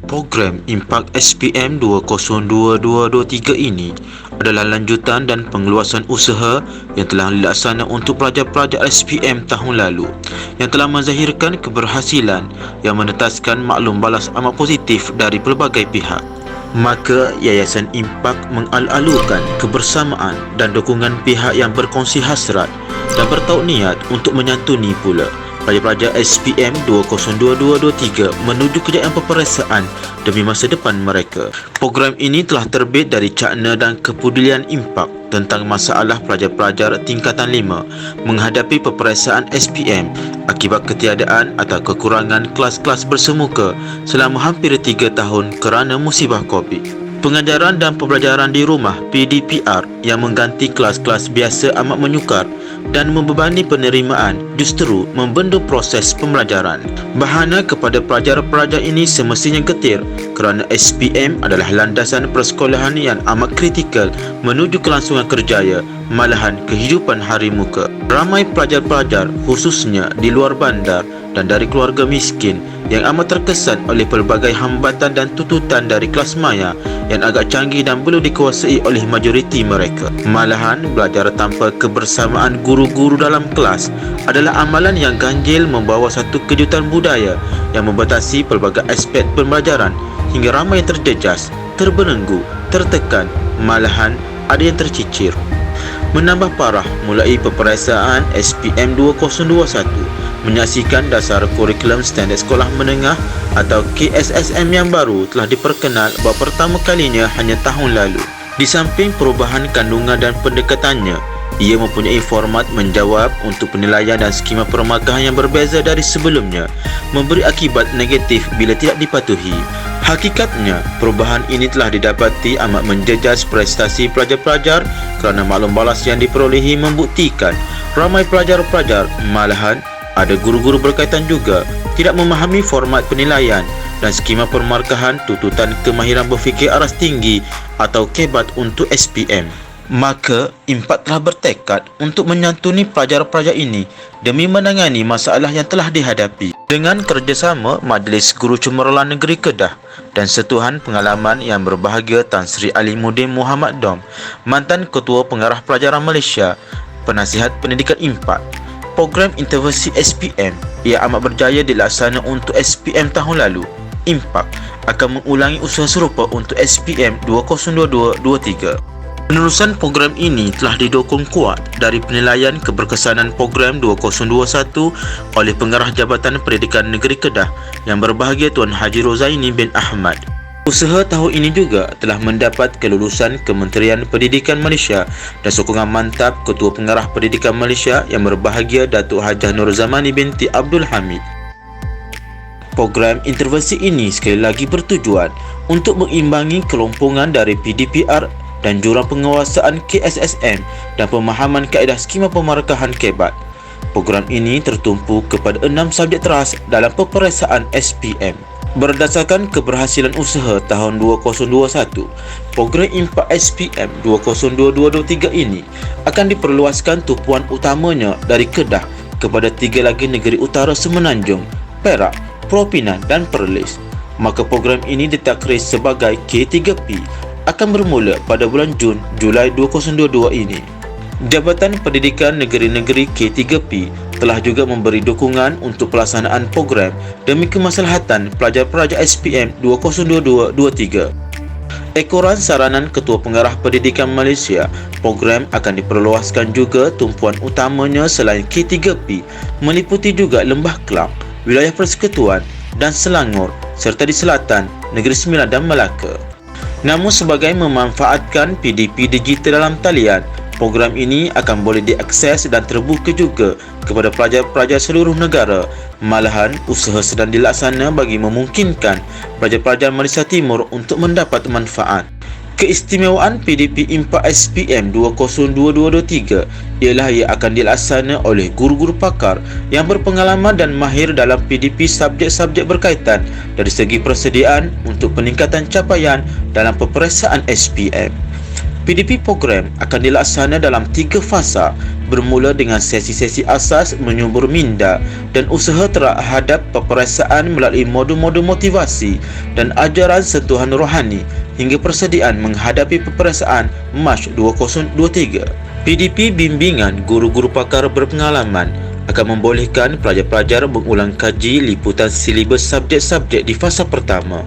Program Impak SPM 2022-23 ini adalah lanjutan dan pengeluasan usaha yang telah dilaksanakan untuk pelajar-pelajar SPM tahun lalu yang telah menzahirkan keberhasilan yang menetaskan maklum balas amat positif dari pelbagai pihak. Maka Yayasan Impak mengalu-alukan kebersamaan dan dukungan pihak yang berkongsi hasrat dan bertaut niat untuk menyantuni pula pelajar-pelajar SPM 2022-23 menuju kejayaan peperiksaan demi masa depan mereka. Program ini telah terbit dari Cakna dan Kepedulian Impak tentang masalah pelajar-pelajar tingkatan 5 menghadapi peperiksaan SPM akibat ketiadaan atau kekurangan kelas-kelas bersemuka selama hampir 3 tahun kerana musibah COVID. Pengajaran dan pembelajaran di rumah PDPR yang mengganti kelas-kelas biasa amat menyukar dan membebani penerimaan justru membendung proses pembelajaran. Bahana kepada pelajar-pelajar ini semestinya getir kerana SPM adalah landasan persekolahan yang amat kritikal menuju kelangsungan kerjaya, malahan kehidupan hari muka. Ramai pelajar-pelajar khususnya di luar bandar dan dari keluarga miskin yang amat terkesan oleh pelbagai hambatan dan tuntutan dari kelas maya yang agak canggih dan belum dikuasai oleh majoriti mereka. Malahan, belajar tanpa kebersamaan guru-guru dalam kelas adalah amalan yang ganjil membawa satu kejutan budaya yang membatasi pelbagai aspek pembelajaran hingga ramai yang terjejas, terbelenggu, tertekan, malahan ada yang tercicir. Menambah parah mulai peperiksaan SPM 2021 menyaksikan dasar kurikulum standard sekolah menengah atau KSSM yang baru telah diperkenal buat pertama kalinya hanya tahun lalu. Di samping perubahan kandungan dan pendekatannya, ia mempunyai format menjawab untuk penilaian dan skema permakahan yang berbeza dari sebelumnya, memberi akibat negatif bila tidak dipatuhi. Hakikatnya, perubahan ini telah didapati amat menjejas prestasi pelajar-pelajar kerana maklum balas yang diperolehi membuktikan ramai pelajar-pelajar, malahan ada guru-guru berkaitan juga, tidak memahami format penilaian dan skema permarkahan tuntutan kemahiran berfikir aras tinggi atau KEBAT untuk SPM. Maka Impak telah bertekad untuk menyantuni pelajar-pelajar ini demi menangani masalah yang telah dihadapi dengan kerjasama Majlis Guru Cemerlang Negeri Kedah dan Setuhan Pengalaman yang berbahagia Tan Sri Alimuddin Muhammad Dom, mantan Ketua Pengarah Pelajaran Malaysia, Penasihat Pendidikan Impak. Program intervensi SPM yang amat berjaya dilaksanakan untuk SPM tahun lalu. Impak akan mengulangi usaha serupa untuk SPM 2022-23. Penerusan program ini telah didukung kuat dari penilaian keberkesanan program 2021 oleh Pengarah Jabatan Pendidikan Negeri Kedah yang berbahagia Tuan Haji Rozaini bin Ahmad. Usaha tahun ini juga telah mendapat kelulusan Kementerian Pendidikan Malaysia dan sokongan mantap Ketua Pengarah Pendidikan Malaysia yang berbahagia Datuk Hajah Nur Zamani binti Abdul Hamid. Program intervensi ini sekali lagi bertujuan untuk mengimbangi kelompongan dari PDPR dan jurang penguasaan KSSM dan pemahaman kaedah skema pemarkahan KEBAT. Program ini tertumpu kepada 6 subjek teras dalam peperiksaan SPM. Berdasarkan keberhasilan usaha tahun 2021, program Impak SPM 2022-23 ini akan diperluaskan tumpuan utamanya dari Kedah kepada 3 lagi negeri utara Semenanjung, Perak, Pulau Pinang dan Perlis. Maka program ini ditakris sebagai K3P akan bermula pada bulan Julai 2022 ini. Jabatan Pendidikan Negeri-Negeri K3P telah juga memberi dukungan untuk pelaksanaan program demi kemaslahatan pelajar-pelajar SPM 2022-23. Ekoran saranan Ketua Pengarah Pendidikan Malaysia, program akan diperluaskan juga tumpuan utamanya selain K3P meliputi juga Lembah Kelang, Wilayah Persekutuan dan Selangor serta di selatan, Negeri Sembilan dan Melaka. Namun sebagai memanfaatkan PDP digital dalam talian, program ini akan boleh diakses dan terbuka juga kepada pelajar-pelajar seluruh negara. Malahan, usaha sedang dilaksana bagi memungkinkan pelajar-pelajar Malaysia Timur untuk mendapat manfaat. Keistimewaan PDP Impak SPM 2022-23 ialah ia akan dilaksana oleh guru-guru pakar yang berpengalaman dan mahir dalam PDP subjek-subjek berkaitan dari segi persediaan untuk peningkatan capaian dalam peperiksaan SPM. PDP program akan dilaksana dalam 3 fasa bermula dengan sesi-sesi asas menyubur minda dan usaha terhadap peperiksaan melalui modul-modul motivasi dan ajaran sentuhan rohani hingga persediaan menghadapi peperiksaan Mac 2023. PDP bimbingan guru-guru pakar berpengalaman akan membolehkan pelajar-pelajar mengulang kaji liputan silibus subjek-subjek di fasa pertama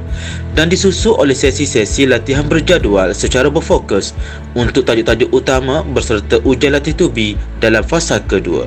dan disusul oleh sesi-sesi latihan berjadual secara berfokus untuk tajuk-tajuk utama berserta ujian latih tubi dalam fasa kedua.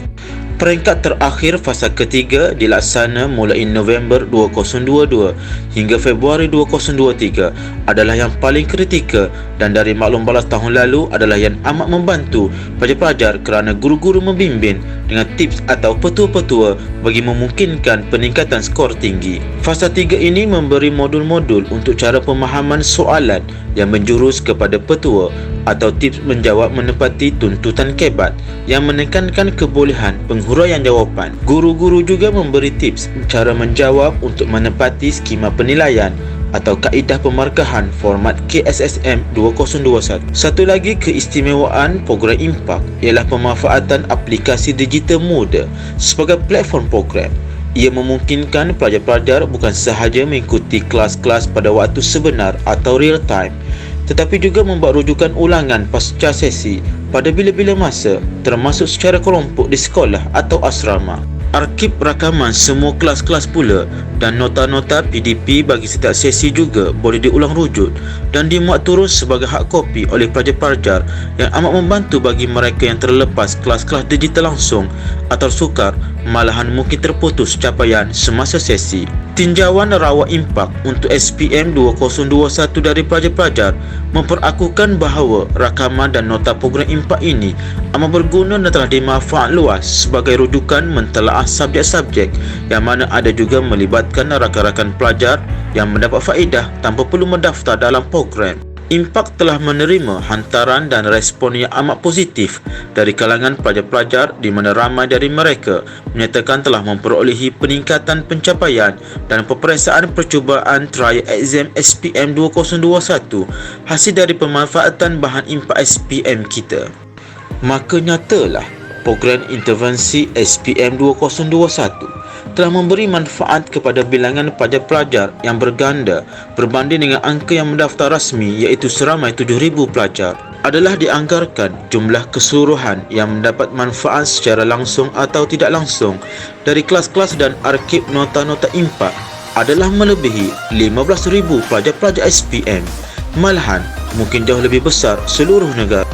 Peringkat terakhir fasa ketiga dilaksana mulai November 2022 hingga Februari 2023 adalah yang paling kritikal dan dari maklum balas tahun lalu adalah yang amat membantu pelajar-pelajar kerana guru-guru membimbing dengan tips atau petua-petua bagi memungkinkan peningkatan skor tinggi. Fasa 3 ini memberi modul-modul untuk cara pemahaman soalan yang menjurus kepada petua atau tips menjawab menepati tuntutan kebat yang menekankan kebolehan penghuraian jawapan. Guru-guru juga memberi tips cara menjawab untuk menepati skema penilaian atau kaedah pemarkahan format KSSM 2021. Satu lagi keistimewaan program Impact ialah pemanfaatan aplikasi digital muda sebagai platform program. Ia memungkinkan pelajar-pelajar bukan sahaja mengikuti kelas-kelas pada waktu sebenar atau real time, tetapi juga membuat rujukan ulangan pasca sesi pada bila-bila masa, termasuk secara kelompok di sekolah atau asrama. Arsip rakaman semua kelas-kelas pula dan nota-nota PDP bagi setiap sesi juga boleh diulang rujuk dan dimuat turun sebagai hard copy oleh pelajar-pelajar yang amat membantu bagi mereka yang terlepas kelas-kelas digital langsung atau sukar malahan mungkin terputus capaian semasa sesi. Tinjauan rawat impak untuk SPM 2021 dari pelajar-pelajar memperakukan bahawa rakaman dan nota program impak ini amat berguna dan telah dimanfaat luas sebagai rujukan mentelaah subjek-subjek yang mana ada juga melibatkan rakan-rakan pelajar yang mendapat faedah tanpa perlu mendaftar dalam program. Impact telah menerima hantaran dan respon yang amat positif dari kalangan pelajar-pelajar di mana ramai dari mereka menyatakan telah memperolehi peningkatan pencapaian dan peperiksaan percubaan trial exam SPM 2021 hasil dari pemanfaatan bahan Impact SPM kita. Maka nyatalah program intervensi SPM 2021 telah memberi manfaat kepada bilangan pelajar-pelajar yang berganda berbanding dengan angka yang mendaftar rasmi iaitu seramai 7,000 pelajar. Adalah dianggarkan jumlah keseluruhan yang mendapat manfaat secara langsung atau tidak langsung dari kelas-kelas dan arsip nota-nota impak adalah melebihi 15,000 pelajar-pelajar SPM. Malahan mungkin jauh lebih besar seluruh negara.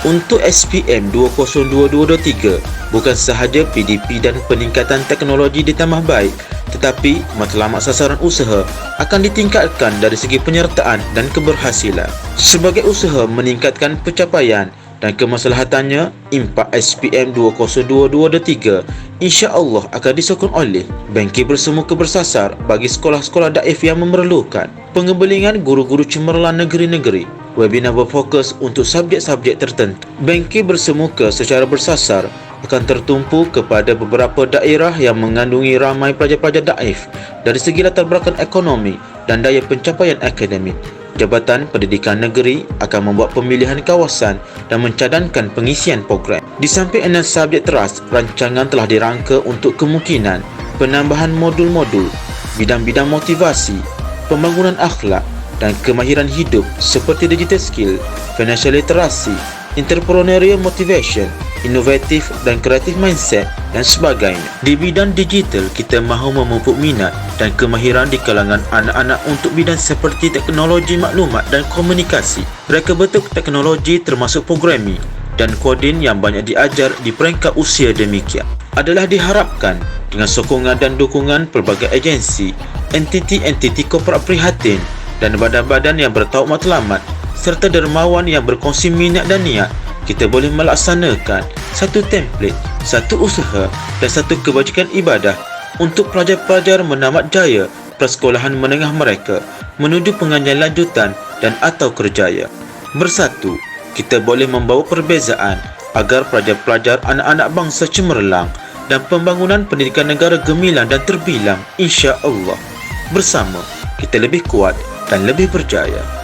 Untuk SPM 2022-23, bukan sahaja PDP dan peningkatan teknologi ditambah baik, tetapi matlamat sasaran usaha akan ditingkatkan dari segi penyertaan dan keberhasilan. Sebagai usaha meningkatkan pencapaian dan kemaslahatannya, Impact SPM 2022-23 insya-Allah akan disokong oleh bangkit bersemuka bersasar bagi sekolah-sekolah daif yang memerlukan, pengembelingan guru-guru cemerlang negeri-negeri, webinar berfokus untuk subjek-subjek tertentu. Bangkit bersemuka secara bersasar akan tertumpu kepada beberapa daerah yang mengandungi ramai pelajar-pelajar daif dari segi latar belakang ekonomi dan daya pencapaian akademik. Jabatan Pendidikan Negeri akan membuat pemilihan kawasan dan mencadangkan pengisian program. Di samping 6 subjek teras, rancangan telah dirangka untuk kemungkinan penambahan modul-modul, bidang-bidang motivasi, pembangunan akhlak dan kemahiran hidup seperti digital skill, financial literacy, entrepreneurial motivation, inovatif dan kreatif mindset dan sebagainya. Di bidang digital, kita mahu memupuk minat dan kemahiran di kalangan anak-anak untuk bidang seperti teknologi maklumat dan komunikasi, reka bentuk teknologi termasuk programming dan koding yang banyak diajar di peringkat usia demikian. Adalah diharapkan dengan sokongan dan dukungan pelbagai agensi, entiti-entiti korporat prihatin dan badan-badan yang bertaubat matlamat serta dermawan yang berkongsi minat dan niat, kita boleh melaksanakan satu template, satu usaha dan satu kebajikan ibadah untuk pelajar-pelajar menamat jaya persekolahan menengah mereka menuju pengajian lanjutan dan atau kerjaya. Bersatu, kita boleh membawa perbezaan agar pelajar-pelajar anak-anak bangsa cemerlang dan pembangunan pendidikan negara gemilang dan terbilang insya-Allah. Bersama, kita lebih kuat dan lebih berjaya.